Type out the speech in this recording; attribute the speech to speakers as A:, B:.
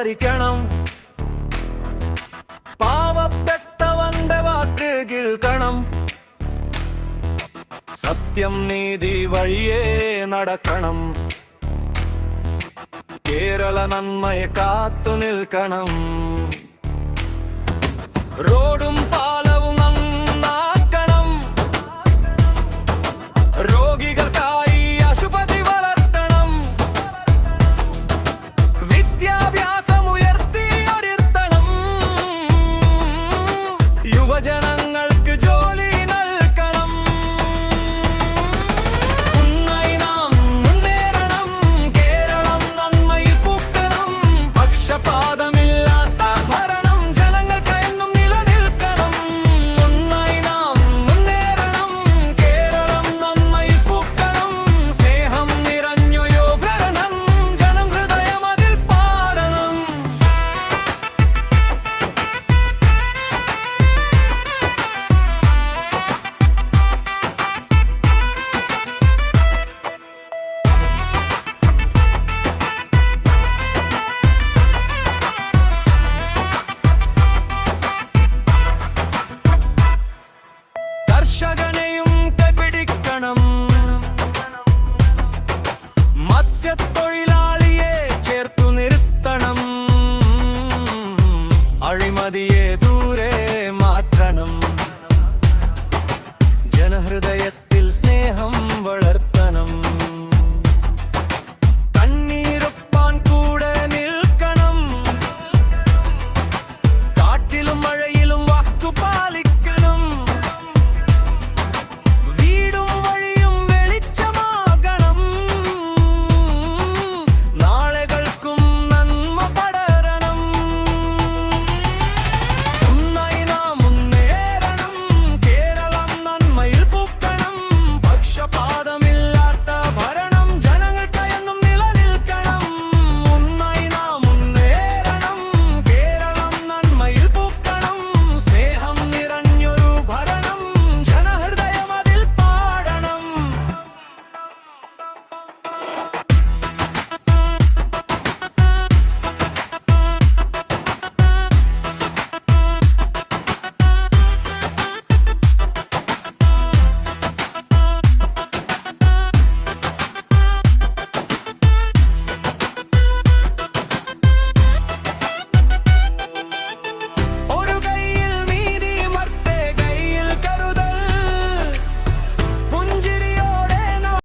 A: ഭരിക്കണം. പാവപ്പെട്ടവന്റെ വാക്ക് കേൾക്കണം. സത്യം നീതി വഴിയേ നടക്കണം. കേരള നന്മയെ കാത്തു നിൽക്കണം. റോഡും പാലവും നന്നാക്കണം. രോഗികൾക്കായി ആശുപത്രി വളർത്തണം. വിദ്യാഭ്യാസം ഉയർത്തിയൊരുത്തണം. യുവജനങ്ങൾക്ക് ജോലി നൽകണം. ഒന്നായി നാം മുന്നേറണം. കേരളം നന്മയിൽ പൂക്കണം. പക്ഷപാതമില്ലാത്ത ഭരണം ജനങ്ങൾക്കെന്നും നിലനിൽക്കണം. ഒന്നായി നാം മുന്നേറണം. കേരളം നന്മയിൽ പൂക്കണം. സ്നേഹം നിറഞ്ഞൊരു ഭരണം ജനം ഹൃദയം അതിൽ പാടണം. കർഷകനെയും കൈപിടിക്കണം. മത്സ്യത്തൊഴിൽ